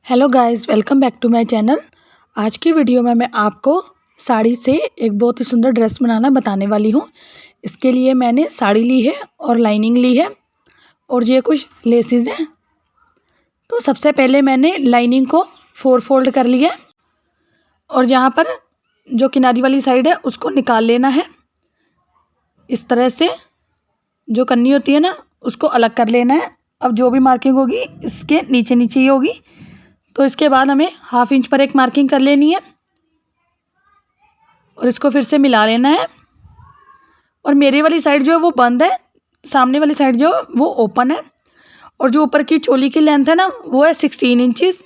Hello guys, welcome back to my channel. आज की video में मैं आपको साड़ी से एक बहुत ही सुंदर ड्रेस बनाना बताने वाली हूँ। इसके लिए मैंने साड़ी ली है और लाइनिंग ली है और ये कुछ लेसेस हैं। तो सबसे पहले मैंने लाइनिंग को 4 फोल्ड कर लिया और यहाँ पर जो किनारी वाली साइड है उसको निकाल लेना है। इस तरह से जो कन्नी होती है ना उसको अलग कर लेना है। अब जो भी मार्किंग होगी इसके नीचे नीचे ही होगी, तो इसके बाद हमें 1/2 इंच पर एक मार्किंग कर लेनी है और इसको फिर से मिला लेना है। और मेरी वाली साइड जो है वो बंद है, सामने वाली साइड जो है वो ओपन है। और जो ऊपर की चोली की लेंथ है ना वो है 16 इंचज़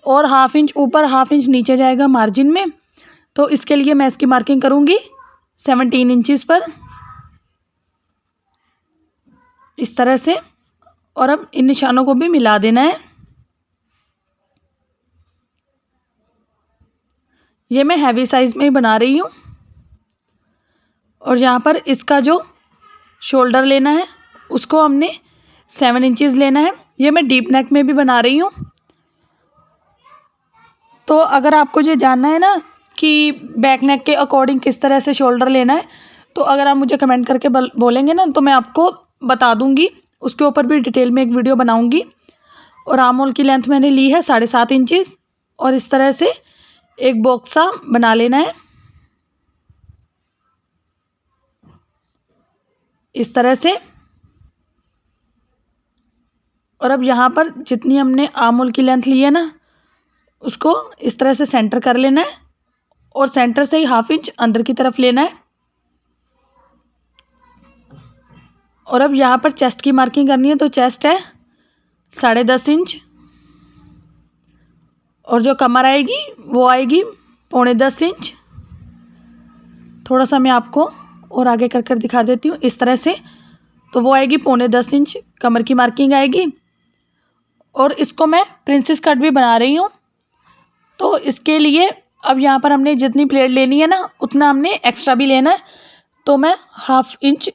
और 1/2 इंच ऊपर 1/2 इंच नीचे जाएगा मार्जिन में। तो इसके लिए मैं इसकी मार्किंग करूँगी 17 इंचज़ पर, इस तरह से। और अब इन निशानों को भी मिला देना है। ये मैं हैवी साइज़ में ही बना रही हूँ। और यहाँ पर इसका जो शोल्डर लेना है उसको हमने 7 इंचज़ लेना है। ये मैं डीप नेक में भी बना रही हूँ। तो अगर आपको ये जानना है ना कि बैक नेक के अकॉर्डिंग किस तरह से शोल्डर लेना है, तो अगर आप मुझे कमेंट करके बोलेंगे ना तो मैं आपको बता दूँगी। उसके ऊपर भी डिटेल में एक वीडियो बनाऊँगी। और आर्म होल की लेंथ मैंने ली है 7.5 इंचज़ और इस तरह से एक बॉक्स सा बना लेना है, इस तरह से। और अब यहाँ पर जितनी हमने आर्म होल की लेंथ ली है ना उसको इस तरह से सेंटर कर लेना है और सेंटर से ही 1/2 इंच अंदर की तरफ लेना है। और अब यहाँ पर चेस्ट की मार्किंग करनी है, तो चेस्ट है 10.5 इंच और जो कमर आएगी वो आएगी 9.25 इंच। थोड़ा सा मैं आपको और आगे कर कर दिखा देती हूँ, इस तरह से। तो वो आएगी 9.25 इंच कमर की मार्किंग आएगी। और इसको मैं प्रिंसेस कट भी बना रही हूँ। तो इसके लिए अब यहाँ पर हमने जितनी प्लेट लेनी है ना उतना हमने एक्स्ट्रा भी लेना है। तो मैं 1/2 इंच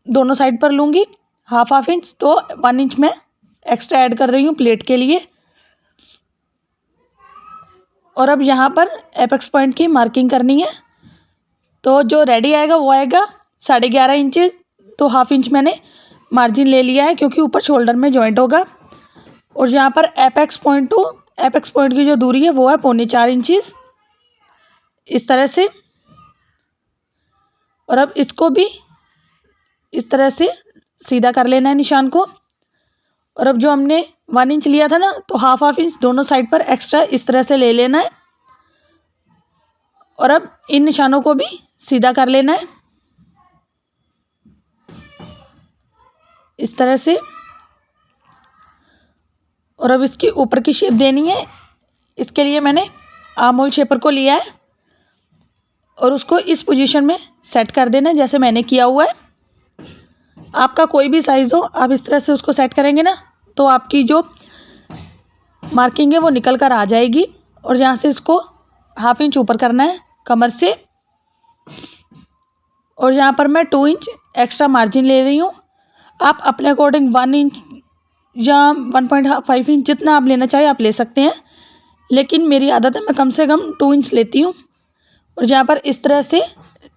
दोनों साइड पर लूँगी, 1/2 इंच, तो 1 इंच मैं एक्स्ट्रा ऐड कर रही हूँ प्लेट के लिए। और अब यहाँ पर एपेक्स पॉइंट की मार्किंग करनी है। तो जो रेडी आएगा वो आएगा 11.5 इंचज़। तो 1/2 इंच मैंने मार्जिन ले लिया है क्योंकि ऊपर शोल्डर में जॉइंट होगा। और यहाँ पर apex point two apex point की जो दूरी है वो है 4.25 इंचज़, इस तरह से। और अब इसको भी इस तरह से सीधा कर लेना है निशान को। और अब जो हमने 1 इंच लिया था ना तो 1/2 इंच दोनों साइड पर एक्स्ट्रा इस तरह से ले लेना है। और अब इन निशानों को भी सीधा कर लेना है, इस तरह से। और अब इसकी ऊपर की शेप देनी है। इसके लिए मैंने आर्म होल शेपर को लिया है और उसको इस पोजीशन में सेट कर देना है जैसे मैंने किया हुआ है। आपका कोई भी साइज़ हो, आप इस तरह से उसको सेट करेंगे ना तो आपकी जो मार्किंग है वो निकल कर आ जाएगी। और यहाँ से इसको 1/2 इंच ऊपर करना है कमर से। और यहाँ पर मैं 2 इंच एक्स्ट्रा मार्जिन ले रही हूँ। आप अपने अकॉर्डिंग 1 इंच या 1.5 इंच जितना आप लेना चाहे आप ले सकते हैं, लेकिन मेरी आदत है मैं कम से कम 2 इंच लेती हूँ। और यहाँ पर इस तरह से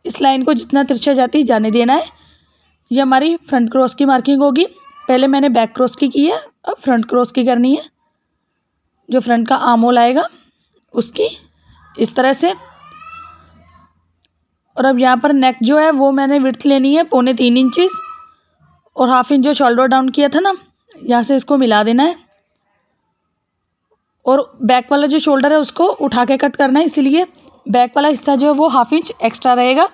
इस लाइन को जितना तिरछा जाती जाने देना है। ये हमारी फ्रंट क्रॉस की मार्किंग होगी। पहले मैंने बैक क्रॉस की है, अब फ्रंट क्रॉस की करनी है। जो फ्रंट का आर्म होल आएगा उसकी, इस तरह से। और अब यहाँ पर नेक जो है वो मैंने विड्थ लेनी है 3.25 इंचज़ और 1/2 इंच जो शोल्डर डाउन किया था ना यहाँ से इसको मिला देना है। और बैक वाला जो शोल्डर है उसको उठा के कट करना है, इसीलिए बैक वाला हिस्सा जो है वो 1/2 इंच एक्स्ट्रा रहेगा।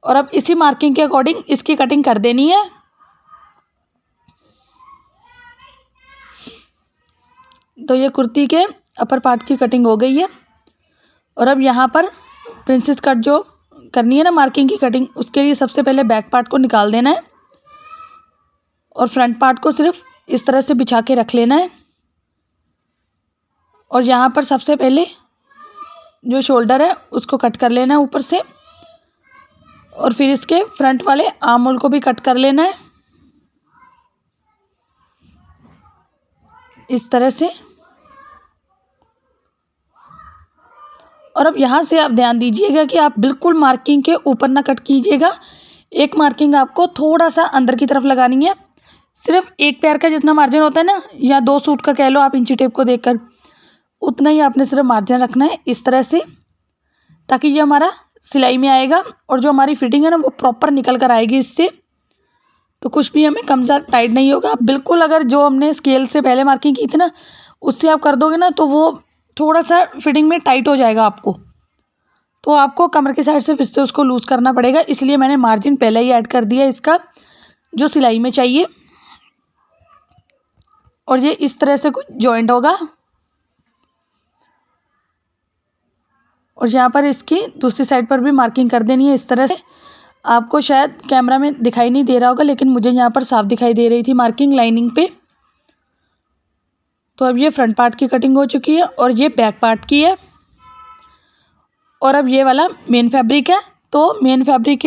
और अब इसी मार्किंग के अकॉर्डिंग इसकी कटिंग कर देनी है। तो ये कुर्ती के अपर पार्ट की कटिंग हो गई है। और अब यहाँ पर प्रिंसेस कट जो करनी है ना मार्किंग की कटिंग, उसके लिए सबसे पहले बैक पार्ट को निकाल देना है और फ्रंट पार्ट को सिर्फ इस तरह से बिछा के रख लेना है। और यहाँ पर सबसे पहले जो शोल्डर है उसको कट कर लेना है ऊपर से और फिर इसके फ्रंट वाले आर्म होल को भी कट कर लेना है, इस तरह से। और अब यहाँ से आप ध्यान दीजिएगा कि आप बिल्कुल मार्किंग के ऊपर ना कट कीजिएगा। एक मार्किंग आपको थोड़ा सा अंदर की तरफ लगानी है। सिर्फ एक पैर का जितना मार्जिन होता है ना, या 2 सूट का कह लो आप इंची टेप को देखकर, उतना ही आपने सिर्फ मार्जिन रखना है इस तरह से, ताकि ये हमारा सिलाई में आएगा और जो हमारी फिटिंग है ना वो प्रॉपर निकल कर आएगी इससे। तो कुछ भी हमें कम ज़्यादा टाइट नहीं होगा। बिल्कुल अगर जो हमने स्केल से पहले मार्किंग की थी ना उससे आप कर दोगे ना तो वो थोड़ा सा फिटिंग में टाइट हो जाएगा आपको, तो आपको कमर की साइड से फिर से उसको लूज़ करना पड़ेगा। इसलिए मैंने मार्जिन पहले ही ऐड कर दिया इसका जो सिलाई में चाहिए। और ये इस तरह से कुछ जॉइंट होगा। और यहाँ पर इसकी दूसरी साइड पर भी मार्किंग कर देनी है इस तरह से। आपको शायद कैमरा में दिखाई नहीं दे रहा होगा, लेकिन मुझे यहाँ पर साफ दिखाई दे रही थी मार्किंग लाइनिंग पे। तो अब ये फ्रंट पार्ट की कटिंग हो चुकी है और ये बैक पार्ट की है। और अब ये वाला मेन फैब्रिक है, तो मेन फैब्रिक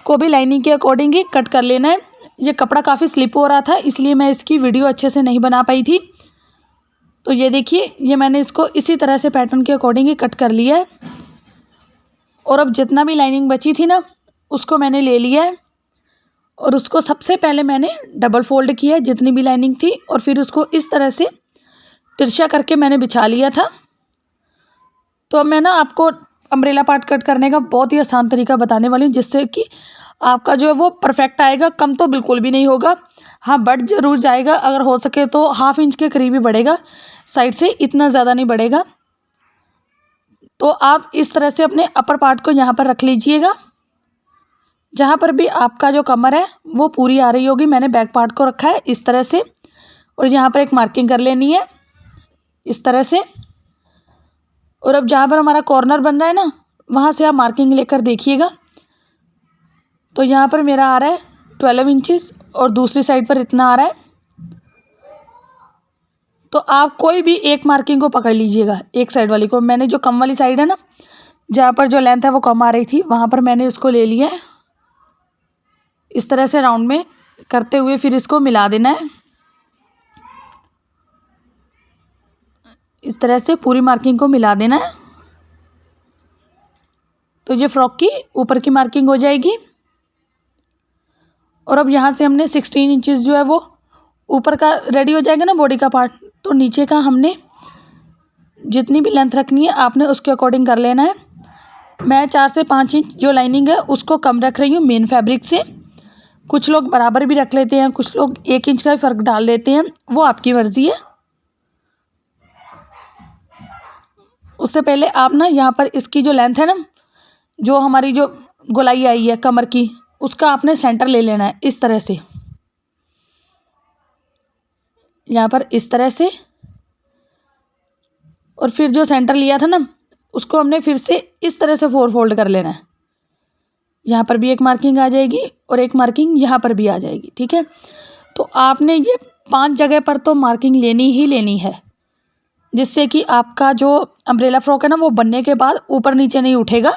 को भी लाइनिंग के अकॉर्डिंग ही कट कर लेना है। ये कपड़ा काफ़ी स्लिप हो रहा था इसलिए मैं इसकी वीडियो अच्छे से नहीं बना पाई थी। तो ये देखिए, ये मैंने इसको इसी तरह से पैटर्न के अकॉर्डिंग ही कट कर लिया है। और अब जितना भी लाइनिंग बची थी ना उसको मैंने ले लिया है और उसको सबसे पहले मैंने डबल फोल्ड किया है जितनी भी लाइनिंग थी, और फिर उसको इस तरह से तिरछा करके मैंने बिछा लिया था। तो अब मैं ना आपको अम्ब्रेला पार्ट कट करने का बहुत ही आसान तरीका बताने वाली हूँ, जिससे कि आपका जो है वो परफेक्ट आएगा। कम तो बिल्कुल भी नहीं होगा, हाँ बढ़ जरूर जाएगा, अगर हो सके तो 1/2 इंच के करीब ही बढ़ेगा साइड से, इतना ज़्यादा नहीं बढ़ेगा। तो आप इस तरह से अपने अपर पार्ट को यहाँ पर रख लीजिएगा। जहाँ पर भी आपका जो कमर है वो पूरी आ रही होगी, मैंने बैक पार्ट को रखा है इस तरह से। और यहाँ पर एक मार्किंग कर लेनी है इस तरह से। और अब जहाँ पर हमारा कॉर्नर बन रहा है ना वहाँ से आप मार्किंग लेकर देखिएगा। तो यहाँ पर मेरा आ रहा है 12 इंचेस और दूसरी साइड पर इतना आ रहा है। तो आप कोई भी एक मार्किंग को पकड़ लीजिएगा, एक साइड वाली को। मैंने जो कम वाली साइड है ना, जहाँ पर जो लेंथ है वो कम आ रही थी, वहाँ पर मैंने उसको ले लिया है इस तरह से राउंड में करते हुए। फिर इसको मिला देना है इस तरह से, पूरी मार्किंग को मिला देना है। तो ये फ्रॉक की ऊपर की मार्किंग हो जाएगी। और अब यहाँ से हमने 16 इंचेस जो है वो ऊपर का रेडी हो जाएगा ना बॉडी का पार्ट, तो नीचे का हमने जितनी भी लेंथ रखनी है आपने उसके अकॉर्डिंग कर लेना है। मैं 4 से 5 इंच जो लाइनिंग है उसको कम रख रही हूँ मेन फैब्रिक से। कुछ लोग बराबर भी रख लेते हैं, कुछ लोग 1 इंच का भी फ़र्क डाल लेते हैं, वो आपकी मर्ज़ी है। उससे पहले आप ना यहाँ पर इसकी जो लेंथ है ना, जो हमारी जो गोलाई आई है कमर की, उसका आपने सेंटर ले लेना है इस तरह से, यहाँ पर इस तरह से। और फिर जो सेंटर लिया था ना उसको हमने फिर से इस तरह से 4 फोल्ड कर लेना है। यहाँ पर भी एक मार्किंग आ जाएगी और एक मार्किंग यहाँ पर भी आ जाएगी, ठीक है। तो आपने ये 5 जगह पर तो मार्किंग लेनी ही लेनी है, जिससे कि आपका जो अम्ब्रेला फ्रॉक है ना वो बनने के बाद ऊपर नीचे नहीं उठेगा।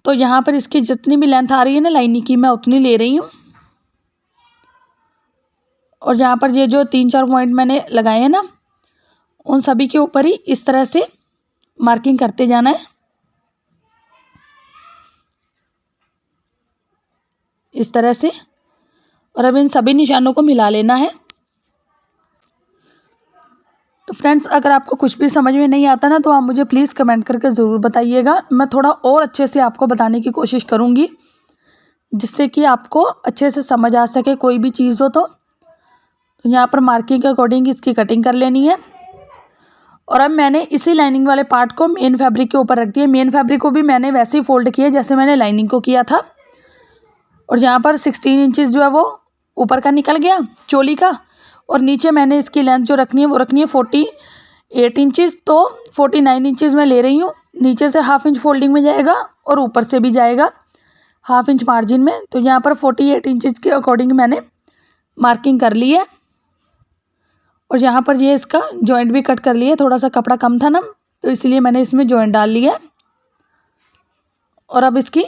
तो यहाँ पर इसकी जितनी भी लेंथ आ रही है ना लाइनिंग की, मैं उतनी ले रही हूँ। और यहाँ पर ये जो 3-4 पॉइंट मैंने लगाए हैं ना, उन सभी के ऊपर ही इस तरह से मार्किंग करते जाना है इस तरह से। और अब इन सभी निशानों को मिला लेना है। तो फ्रेंड्स, अगर आपको कुछ भी समझ में नहीं आता ना तो आप मुझे प्लीज़ कमेंट करके ज़रूर बताइएगा। मैं थोड़ा और अच्छे से आपको बताने की कोशिश करूँगी, जिससे कि आपको अच्छे से समझ आ सके कोई भी चीज़ हो। तो यहाँ पर मार्किंग के अकॉर्डिंग इसकी कटिंग कर लेनी है। और अब मैंने इसी लाइनिंग वाले पार्ट को मेन फैब्रिक के ऊपर रख दिया। मेन फैब्रिक को भी मैंने वैसे ही फोल्ड किया जैसे मैंने लाइनिंग को किया था। और यहाँ पर 16 इंचेस जो है वो ऊपर का निकल गया चोली का, और नीचे मैंने इसकी लेंथ जो रखनी है वो रखनी है 48 इंचेस। तो 49 इंचेस मैं ले रही हूँ। नीचे से 1/2 इंच फोल्डिंग में जाएगा और ऊपर से भी जाएगा 1/2 इंच मार्जिन में। तो यहाँ पर 48 इंचेस के अकॉर्डिंग मैंने मार्किंग कर ली है। और यहाँ पर ये इसका जॉइंट भी कट कर लिया, थोड़ा सा कपड़ा कम था ना तो इसलिए मैंने इसमें जॉइंट डाल लिया। और अब इसकी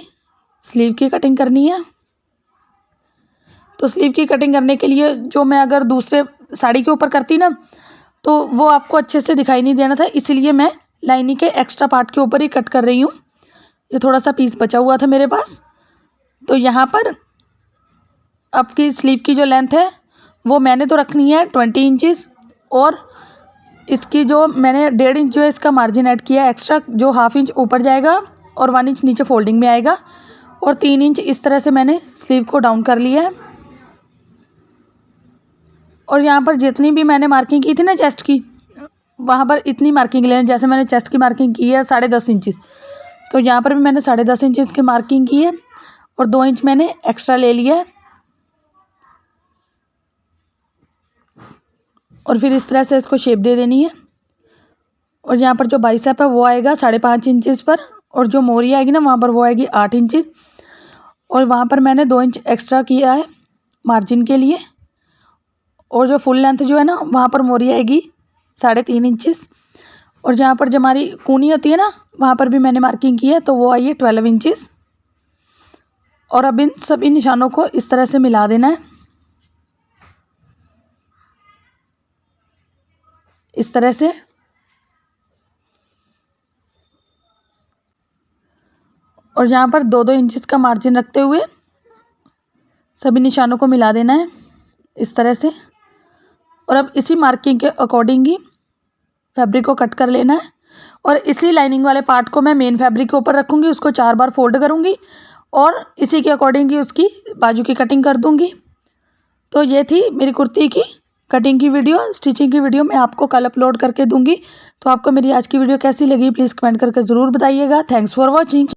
स्लीव की कटिंग करनी है। तो स्लीव की कटिंग करने के लिए जो मैं अगर दूसरे साड़ी के ऊपर करती ना तो वो आपको अच्छे से दिखाई नहीं देना था, इसलिए मैं लाइनिंग के एक्स्ट्रा पार्ट के ऊपर ही कट कर रही हूँ। ये थोड़ा सा पीस बचा हुआ था मेरे पास। तो यहाँ पर आपकी स्लीव की जो लेंथ है वो मैंने तो रखनी है 20 इंचज़, और इसकी जो मैंने 1.5 इंच जो है इसका मार्जिन ऐड किया एक्स्ट्रा, जो हाफ इंच ऊपर जाएगा और 1 इंच नीचे फोल्डिंग में आएगा, और 3 इंच इस तरह से मैंने स्लीव को डाउन कर लिया है। और यहाँ पर जितनी भी मैंने मार्किंग की थी ना चेस्ट की, वहाँ पर इतनी मार्किंग लें। जैसे मैंने चेस्ट की मार्किंग की है 10.5 इंचज़, तो यहाँ पर भी मैंने 10.5 इंचज़ की मार्किंग की है और 2 इंच मैंने एक्स्ट्रा ले लिया है। और फिर इस तरह से इसको शेप दे देनी है। और यहाँ पर जो बाइसेप है वो आएगा 5.5 इंचज़ पर, और जो मोरी आएगी ना वहाँ पर वो आएगी 8 इंचज़, और वहाँ पर मैंने 2 इंच एक्स्ट्रा किया है मार्जिन के लिए। और जो फुल लेंथ जो है ना वहाँ पर मोरी आएगी 3.5 इंचज़, और जहाँ पर जो हमारी कूनी होती है ना वहाँ पर भी मैंने मार्किंग की है, तो वो आई है 12 इंचज़। और अब इन सभी निशानों को इस तरह से मिला देना है, इस तरह से। और यहाँ पर 2-2 इंचज़ का मार्जिन रखते हुए सभी निशानों को मिला देना है इस तरह से। और अब इसी मार्किंग के अकॉर्डिंग ही फैब्रिक को कट कर लेना है, और इसी लाइनिंग वाले पार्ट को मैं मेन फैब्रिक के ऊपर रखूँगी, उसको 4 बार फोल्ड करूँगी और इसी के अकॉर्डिंग ही उसकी बाजू की कटिंग कर दूँगी। तो ये थी मेरी कुर्ती की कटिंग की वीडियो। स्टिचिंग की वीडियो मैं आपको कल अपलोड करके दूँगी। तो आपको मेरी आज की वीडियो कैसी लगी प्लीज़ कमेंट करके ज़रूर बताइएगा। Thanks for watching.